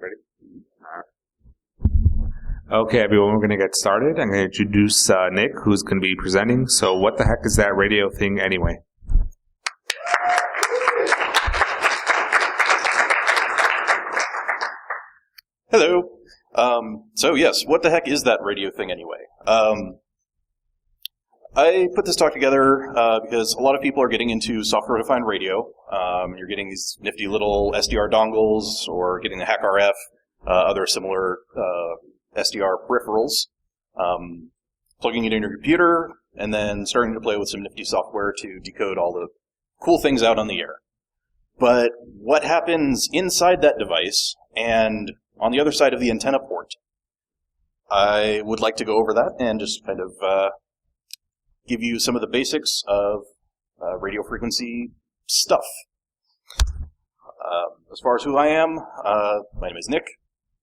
Ready? Okay, everyone, we're going to get started. I'm going to introduce Nick, who's going to be presenting. So what the heck is that radio thing anyway? Hello. So yes, what the heck is that radio thing anyway? I put this talk together because a lot of people are getting into software-defined radio. You're getting these nifty little SDR dongles or getting the HackRF, other similar SDR peripherals, plugging it in your computer, and then starting to play with some nifty software to decode all the cool things out on the air. But what happens inside that device and on the other side of the antenna port? I would like to go over that and just kind of give you some of the basics of radio frequency stuff. As far as who I am, my name is Nick.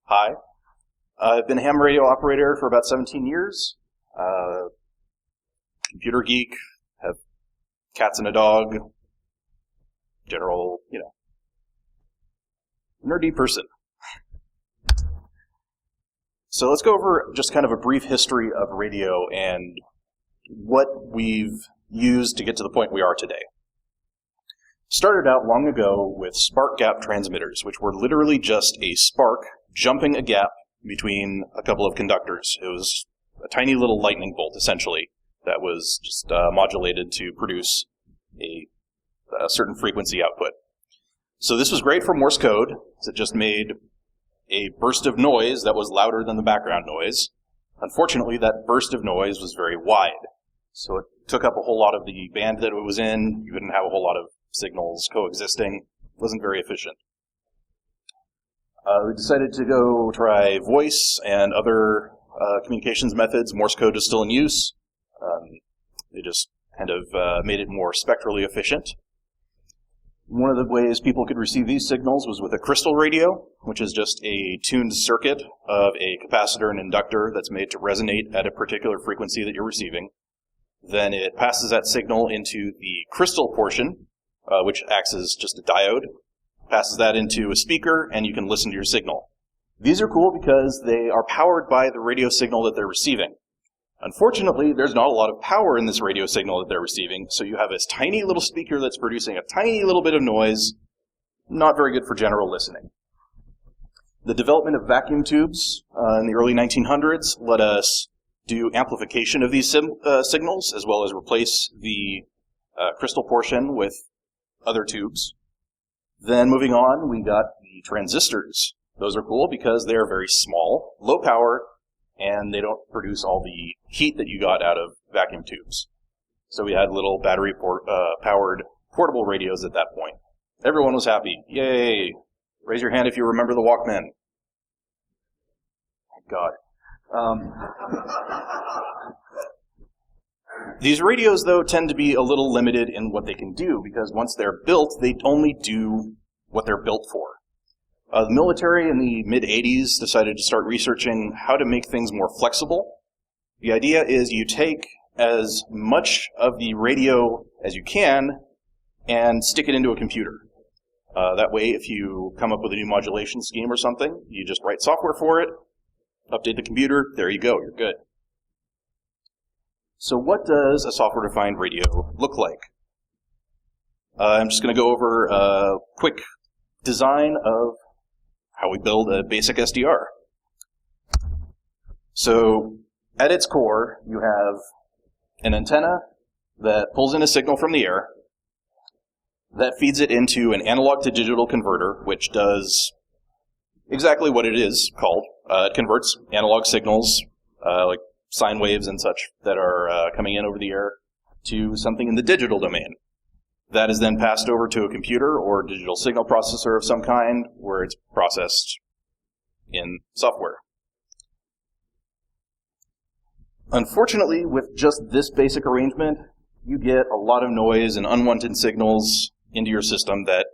Hi. I've been a ham radio operator for about 17 years. Computer geek, have cats and a dog. General, nerdy person. So let's go over just kind of a brief history of radio and what we've used to get to the point we are today. Started out long ago with spark gap transmitters, which were literally just a spark jumping a gap between a couple of conductors. It was a tiny little lightning bolt, essentially, that was just modulated to produce a certain frequency output. So this was great for Morse code, because it just made a burst of noise that was louder than the background noise. Unfortunately, that burst of noise was very wide. So it took up a whole lot of the band that it was in. You couldn't have a whole lot of signals coexisting. It wasn't very efficient. We decided to go try voice and other communications methods. Morse code is still in use. They just kind of made it more spectrally efficient. One of the ways people could receive these signals was with a crystal radio, which is just a tuned circuit of a capacitor and inductor that's made to resonate at a particular frequency that you're receiving. Then it passes that signal into the crystal portion, which acts as just a diode, passes that into a speaker, and you can listen to your signal. These are cool because they are powered by the radio signal that they're receiving. Unfortunately, there's not a lot of power in this radio signal that they're receiving, so you have this tiny little speaker that's producing a tiny little bit of noise, not very good for general listening. The development of vacuum tubes in the early 1900s let us do amplification of these signals, as well as replace the crystal portion with other tubes. Then moving on, we got the transistors. Those are cool because they are very small, low power, and they don't produce all the heat that you got out of vacuum tubes. So we had little battery-powered portable radios at that point. Everyone was happy. Yay! Raise your hand if you remember the Walkman. Thank God. These radios, though, tend to be a little limited in what they can do, because once they're built, they only do what they're built for. The military in the mid-'80s decided to start researching how to make things more flexible. The idea is you take as much of the radio as you can and stick it into a computer. That way, if you come up with a new modulation scheme or something, you just write software for it, update the computer, there you go, you're good. So what does a software-defined radio look like? I'm just going to go over a quick design of how we build a basic SDR. So at its core, you have an antenna that pulls in a signal from the air, that feeds it into an analog to digital converter, which does exactly what it is called. It converts analog signals, like sine waves and such, that are coming in over the air to something in the digital domain. That is then passed over to a computer or digital signal processor of some kind, where it's processed in software. Unfortunately, with just this basic arrangement, you get a lot of noise and unwanted signals into your system that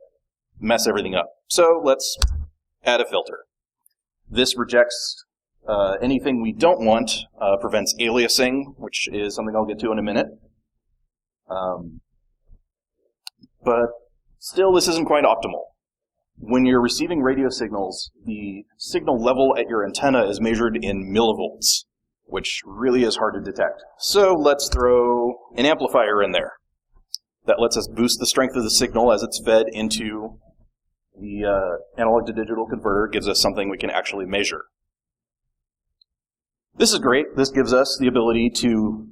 mess everything up. So let's add a filter. This rejects anything we don't want, prevents aliasing, which is something I'll get to in a minute. But still, this isn't quite optimal. when you're receiving radio signals, the signal level at your antenna is measured in millivolts, which really is hard to detect. So let's throw an amplifier in there. That lets us boost the strength of the signal as it's fed into the analog to digital converter, gives us something we can actually measure. This is great. This gives us the ability to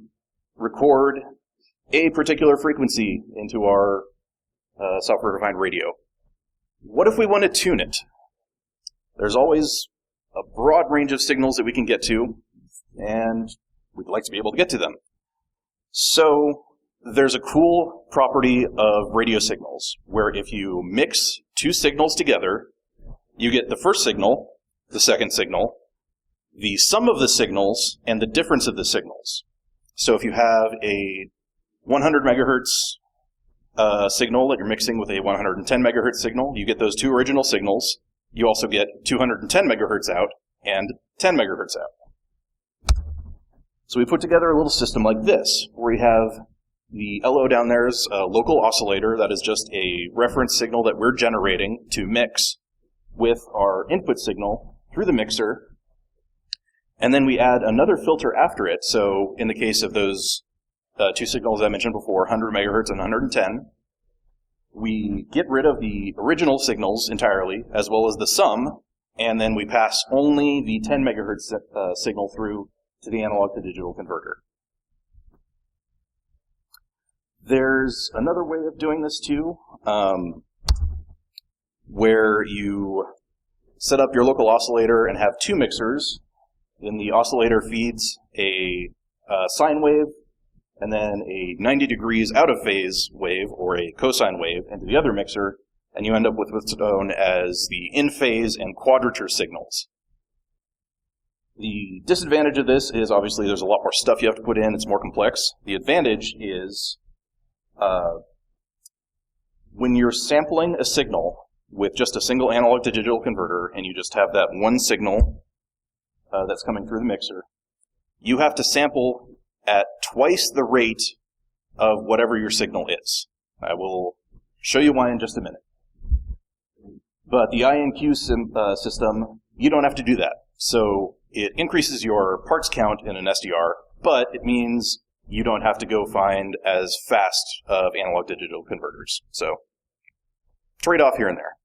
record a particular frequency into our software-defined radio. What if we want to tune it? There's always a broad range of signals that we can get to, and we'd like to be able to get to them. So there's a cool property of radio signals where if you mix two signals together, you get the first signal, the second signal, the sum of the signals, and the difference of the signals. So if you have a 100 megahertz signal that you're mixing with a 110 megahertz signal, you get those two original signals. You also get 210 megahertz out and 10 megahertz out. So we put together a little system like this, where we have the LO down there is a local oscillator that is just a reference signal that we're generating to mix with our input signal through the mixer. And then we add another filter after it. So in the case of those two signals I mentioned before, 100 megahertz and 110, we get rid of the original signals entirely, as well as the sum, and then we pass only the 10 megahertz signal through to the analog to digital converter. There's another way of doing this too, where you set up your local oscillator and have two mixers. Then the oscillator feeds a sine wave and then a 90 degrees out of phase wave, or a cosine wave, into the other mixer, and you end up with what's known as the in-phase and quadrature signals. The disadvantage of this is obviously there's a lot more stuff you have to put in, it's more complex. The advantage is when you're sampling a signal with just a single analog to digital converter, and you just have that one signal that's coming through the mixer, you have to sample at twice the rate of whatever your signal is. I will show you why in just a minute. But the INQ system, you don't have to do that. So it increases your parts count in an SDR, but it means you don't have to go find as fast of analog to digital converters. So trade-off here and there.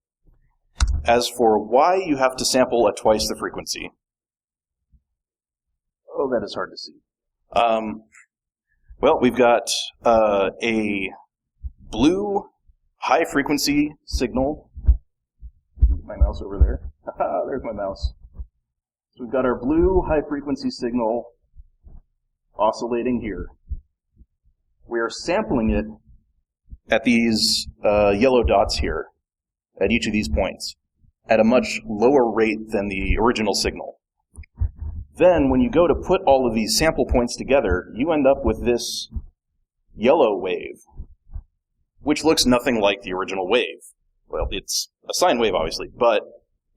As for why you have to sample at twice the frequency, oh, that is hard to see. Well, we've got a blue high-frequency signal. My mouse over there. There's my mouse. So we've got our blue high-frequency signal oscillating here. We are sampling it at these yellow dots here, at each of these points, at a much lower rate than the original signal. Then, when you go to put all of these sample points together, you end up with this yellow wave, which looks nothing like the original wave. Well, it's a sine wave, obviously, but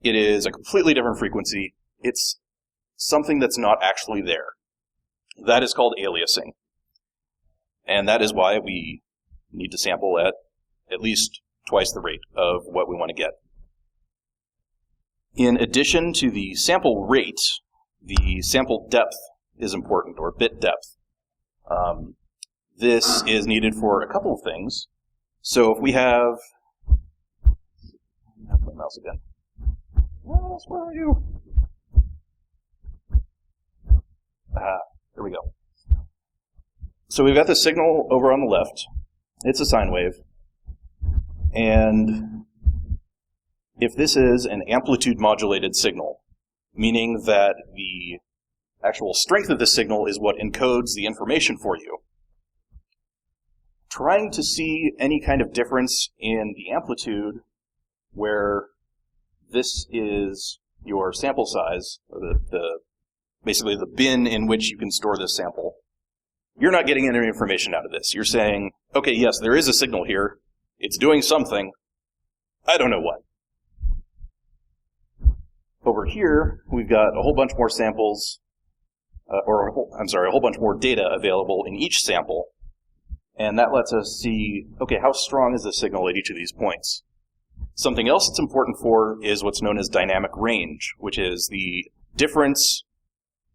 it is a completely different frequency. It's something that's not actually there. That is called aliasing. And that is why we need to sample at least twice the rate of what we want to get. In addition to the sample rate, the sample depth is important, or bit depth. This is needed for a couple of things. So if we have... my mouse again. Mouse, where are you? There we go. So we've got the signal over on the left. It's a sine wave. And if this is an amplitude modulated signal, meaning that the actual strength of the signal is what encodes the information for you, trying to see any kind of difference in the amplitude where this is your sample size, or basically the bin in which you can store this sample, you're not getting any information out of this. You're saying, okay, yes, there is a signal here. It's doing something. I don't know what. Over here, we've got a whole bunch more samples, a whole bunch more data available in each sample. And that lets us see, okay, how strong is the signal at each of these points? Something else it's important for is what's known as dynamic range, which is the difference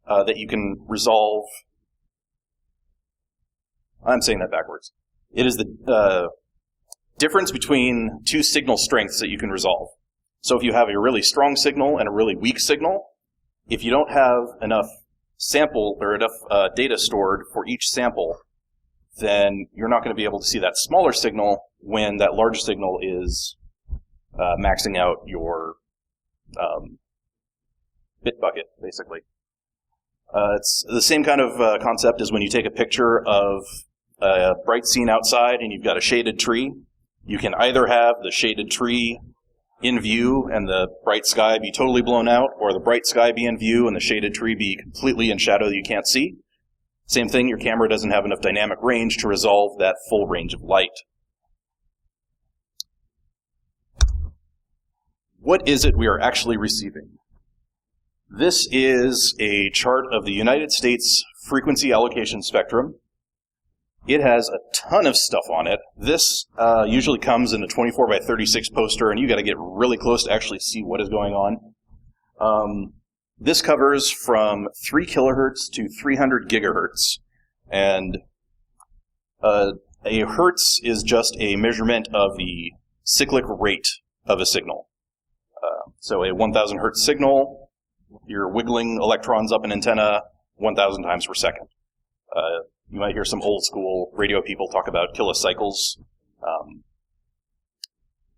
that you can resolve. I'm saying that backwards. It is the difference between two signal strengths that you can resolve. So if you have a really strong signal and a really weak signal, if you don't have enough sample or enough data stored for each sample, then you're not going to be able to see that smaller signal when that large signal is maxing out your bit bucket, basically. It's the same kind of concept as when you take a picture of a bright scene outside and you've got a shaded tree. You can either have the shaded tree in view and the bright sky be totally blown out, or the bright sky be in view and the shaded tree be completely in shadow that you can't see. Same thing, your camera doesn't have enough dynamic range to resolve that full range of light. What is it we are actually receiving? This is a chart of the United States frequency allocation spectrum. It has a ton of stuff on it. This usually comes in a 24 by 36 poster, and you got to get really close to actually see what is going on. This covers from 3 kilohertz to 300 gigahertz, and a hertz is just a measurement of the cyclic rate of a signal. So a 1,000 hertz signal, you're wiggling electrons up an antenna 1,000 times per second. You might hear some old school radio people talk about kilocycles.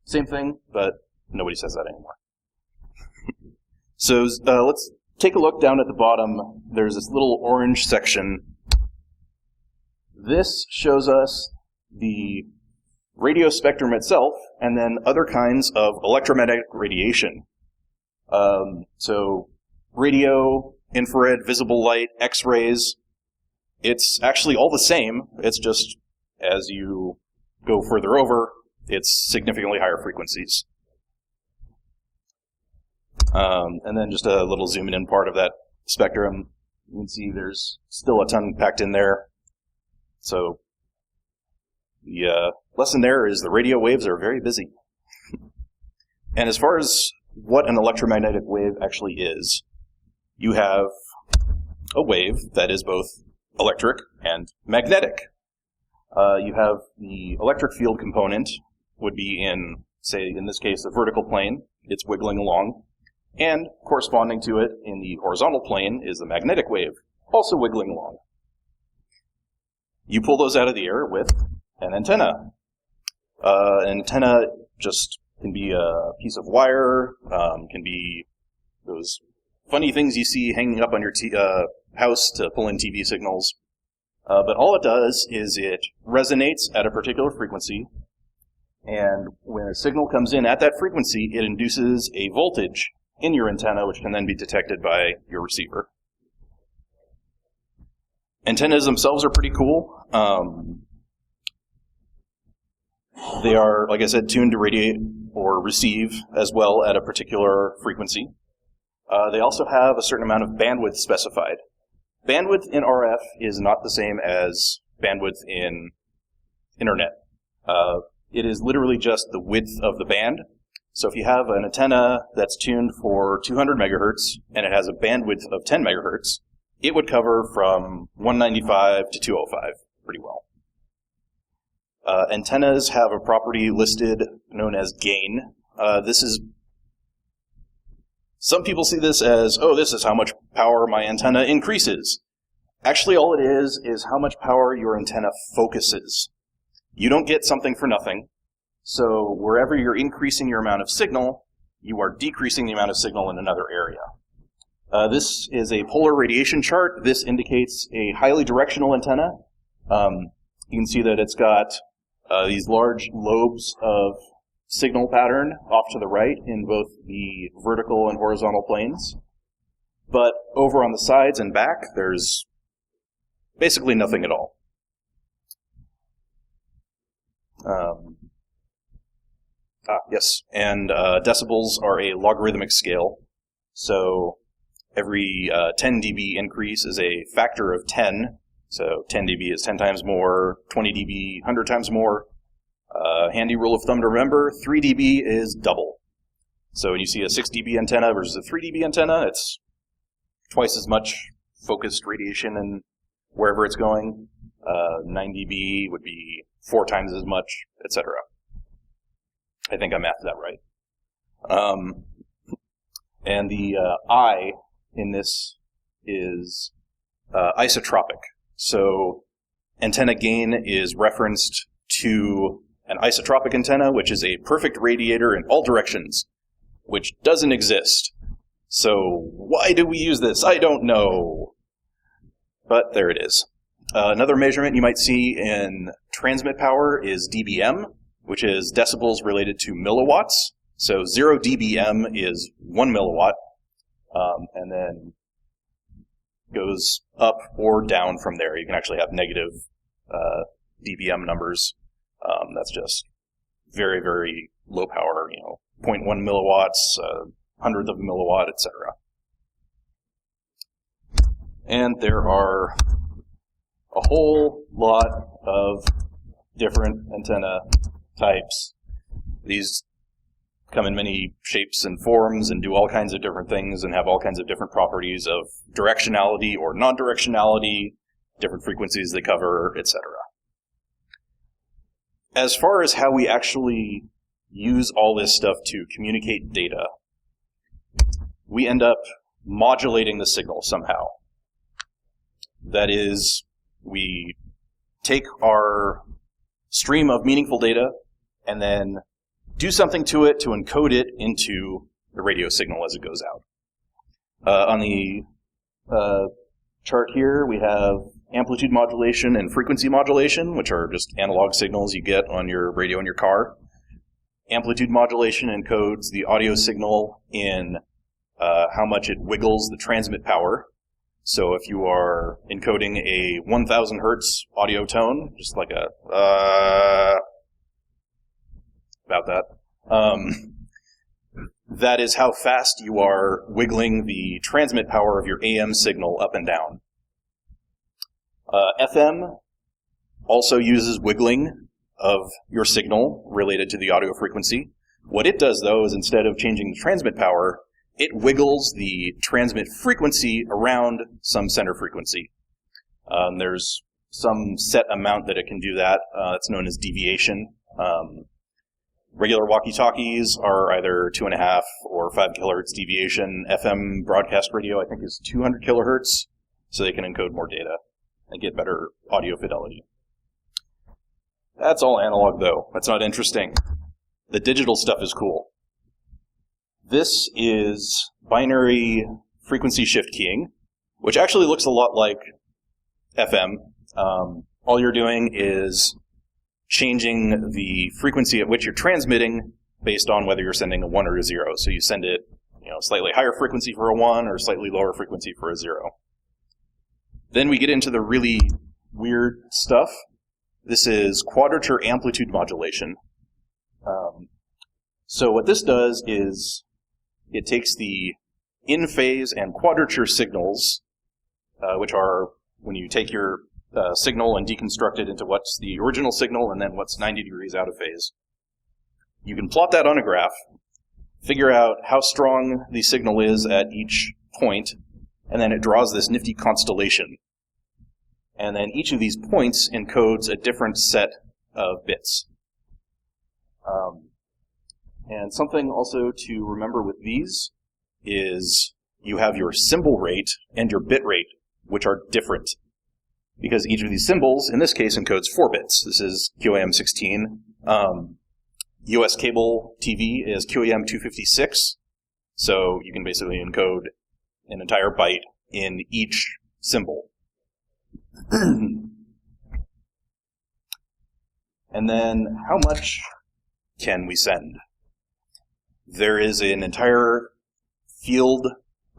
Same thing, but nobody says that anymore. So let's take a look down at the bottom. There's this little orange section. This shows us the radio spectrum itself, and then other kinds of electromagnetic radiation. So radio, infrared, visible light, X-rays. It's actually all the same. It's just as you go further over, it's significantly higher frequencies. And then just a little zoom in part of that spectrum. You can see there's still a ton packed in there. So the lesson there is the radio waves are very busy. And as far as what an electromagnetic wave actually is, you have a wave that is both electric and magnetic. You have the electric field component would be in, say, in this case, the vertical plane. It's wiggling along. And corresponding to it in the horizontal plane is the magnetic wave, also wiggling along. You pull those out of the air with an antenna. An antenna just can be a piece of wire, can be those funny things you see hanging up on your house to pull in TV signals. But all it does is it resonates at a particular frequency, and when a signal comes in at that frequency, it induces a voltage in your antenna, which can then be detected by your receiver. Antennas themselves are pretty cool. They are, like I said, tuned to radiate or receive as well at a particular frequency. They also have a certain amount of bandwidth specified. Bandwidth in RF is not the same as bandwidth in internet. It is literally just the width of the band. So if you have an antenna that's tuned for 200 megahertz and it has a bandwidth of 10 megahertz, it would cover from 195 to 205 pretty well. Antennas have a property listed known as gain. Some people see this as, oh, this is how much power my antenna increases. Actually, all it is how much power your antenna focuses. You don't get something for nothing. So wherever you're increasing your amount of signal, you are decreasing the amount of signal in another area. This is a polar radiation chart. This indicates a highly directional antenna. You can see that it's got these large lobes of signal pattern off to the right in both the vertical and horizontal planes. But over on the sides and back, there's basically nothing at all. Yes, and decibels are a logarithmic scale. So every 10 dB increase is a factor of 10. So 10 dB is 10 times more, 20 dB, 100 times more. Handy rule of thumb to remember, 3 dB is double. So when you see a 6 dB antenna versus a 3 dB antenna, it's twice as much focused radiation and wherever it's going. 9 dB would be 4 times as much, etc. I think I mathed that right. And the I in this is isotropic. So antenna gain is referenced to an isotropic antenna, which is a perfect radiator in all directions, which doesn't exist. So why do we use this? I don't know. But there it is. Another measurement you might see in transmit power is dBm, which is decibels related to milliwatts. So 0 dBm is 1 milliwatt, and then goes up or down from there. You can actually have negative dBm numbers. That's just very, very low power, 0.1 milliwatts, hundredth of a milliwatt, etc. And there are a whole lot of different antenna types. These come in many shapes and forms and do all kinds of different things and have all kinds of different properties of directionality or non-directionality, different frequencies they cover, etc. As far as how we actually use all this stuff to communicate data, we end up modulating the signal somehow. That is, we take our stream of meaningful data and then do something to it to encode it into the radio signal as it goes out. On the chart here, we have amplitude modulation and frequency modulation, which are just analog signals you get on your radio in your car. Amplitude modulation encodes the audio signal in how much it wiggles the transmit power. So if you are encoding a 1000 hertz audio tone, just like a about that, that is how fast you are wiggling the transmit power of your AM signal up and down. FM also uses wiggling of your signal related to the audio frequency. What it does, though, is instead of changing the transmit power, it wiggles the transmit frequency around some center frequency. There's some set amount that it can do that. It's known as deviation. Regular walkie-talkies are either 2.5 or 5 kilohertz deviation. FM broadcast radio, I think, is 200 kilohertz, so they can encode more data and get better audio fidelity. That's all analog, though. That's not interesting. The digital stuff is cool. This is binary frequency shift keying, which actually looks a lot like FM. All you're doing is changing the frequency at which you're transmitting based on whether you're sending a 1 or a 0. So you send it, slightly higher frequency for a 1 or slightly lower frequency for a 0. Then we get into the really weird stuff. This is quadrature amplitude modulation. So what this does is it takes the in-phase and quadrature signals, which are when you take your signal and deconstruct it into what's the original signal and then what's 90 degrees out of phase. You can plot that on a graph, figure out how strong the signal is at each point, and then it draws this nifty constellation. And then each of these points encodes a different set of bits. And something also to remember with these is you have your symbol rate and your bit rate, which are different. Because each of these symbols, in this case, encodes 4 bits. This is QAM16. US cable TV is QAM 256. So you can basically encode an entire byte in each symbol. And then how much can we send? There is an entire field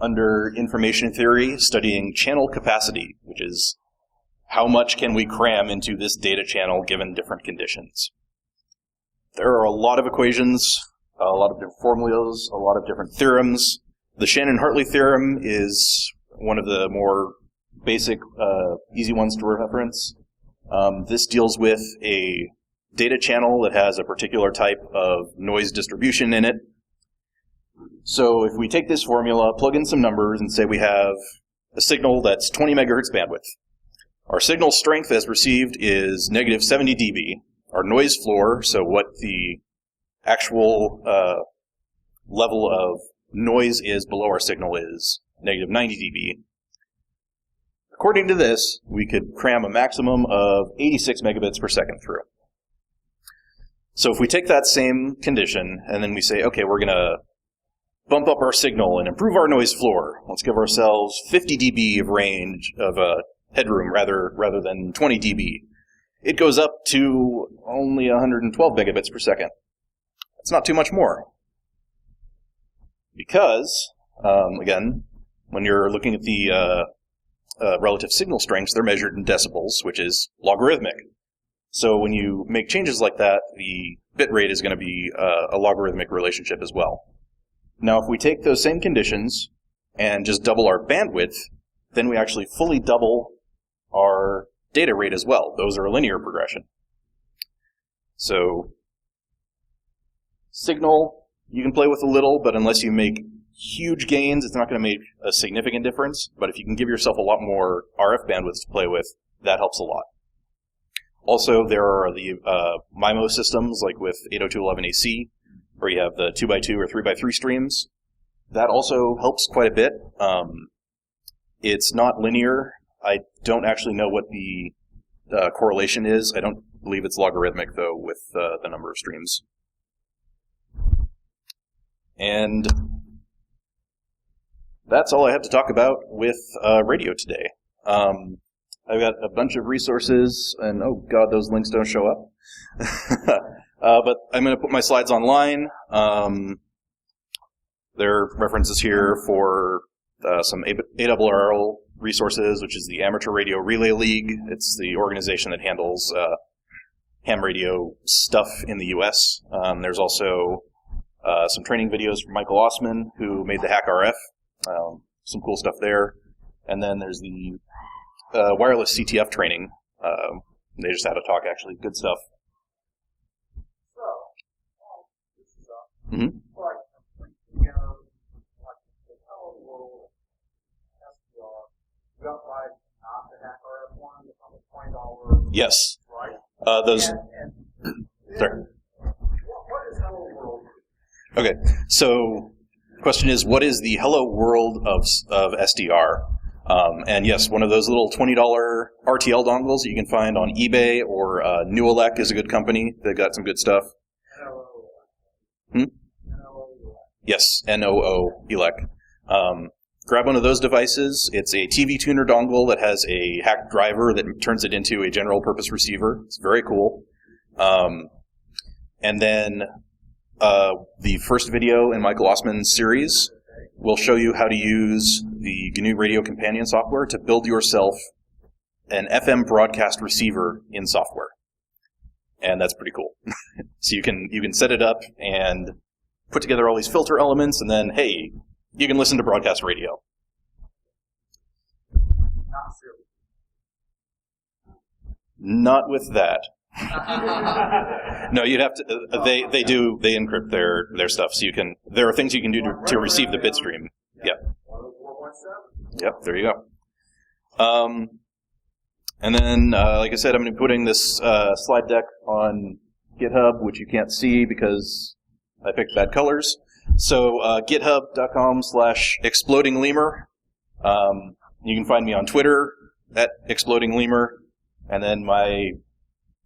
under information theory studying channel capacity, which is how much can we cram into this data channel given different conditions. There are a lot of equations, a lot of different formulas, a lot of different theorems. The Shannon-Hartley theorem is one of the more basic, easy ones to reference. This deals with a data channel that has a particular type of noise distribution in it. So if we take this formula, plug in some numbers, and say we have a signal that's 20 megahertz bandwidth. Our signal strength as received is negative 70 dB. Our noise floor, so what the actual level of noise is below our signal, is negative 90 dB. According to this, we could cram a maximum of 86 megabits per second through. So if we take that same condition and then we say, okay, we're going to bump up our signal and improve our noise floor. Let's give ourselves 50 dB of range, of headroom, rather than 20 dB. It goes up to only 112 megabits per second. That's not too much more. Because, again, when you're looking at the relative signal strengths, they're measured in decibels, which is logarithmic. So when you make changes like that, the bit rate is going to be a logarithmic relationship as well. Now, if we take those same conditions and just double our bandwidth, then we actually fully double our data rate as well. Those are a linear progression. So signal, you can play with a little, but unless you make huge gains, it's not going to make a significant difference. But if you can give yourself a lot more RF bandwidth to play with, that helps a lot. Also, there are the MIMO systems, like with 802.11ac, where you have the 2x2 or 3x3 streams. That also helps quite a bit. It's not linear. I don't actually know what the correlation is. I don't believe it's logarithmic, though, with the number of streams. And that's all I have to talk about with radio today. I've got a bunch of resources, and oh god, those links don't show up. But I'm going to put my slides online. There are references here for some ARRL resources, which is the Amateur Radio Relay League. It's the organization that handles ham radio stuff in the U.S. There's also some training videos from Michael Osman, who made the Hack RF. Some cool stuff there. And then there's the wireless CTF training. They just had a talk, actually. Good stuff. So, this is Mm-hmm. Yes. Right? Those. Sorry. What is Hello World? Okay. So, the question is, what is the Hello World of SDR? And yes, one of those little $20 RTL dongles that you can find on eBay, or Newelec is a good company. They've got some good stuff. Yes, NOO Elec. Grab one of those devices. It's a TV tuner dongle that has a hacked driver that turns it into a general purpose receiver. It's very cool. And then the first video in Michael Osman's series will show you how to use the GNU Radio Companion software to build yourself an FM broadcast receiver in software. And that's pretty cool. So you can set it up and put together all these filter elements, and then, hey, you can listen to broadcast radio. Not serious. Not with that. No, you'd have to. They encrypt their stuff, so you can. There are things you can do to receive the bit stream. Yeah. 104.7. Yep. There you go. And then, like I said, I'm going to be putting this slide deck on GitHub, which you can't see because I picked bad colors. So github.com/explodinglemur. You can find me on Twitter @explodinglemur, and then my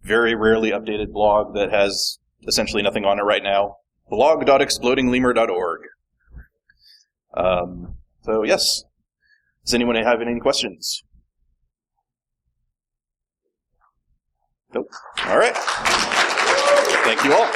very rarely updated blog that has essentially nothing on it right now, blog.explodinglemur.org. So yes, does anyone have any questions? Nope. All right. Thank you all.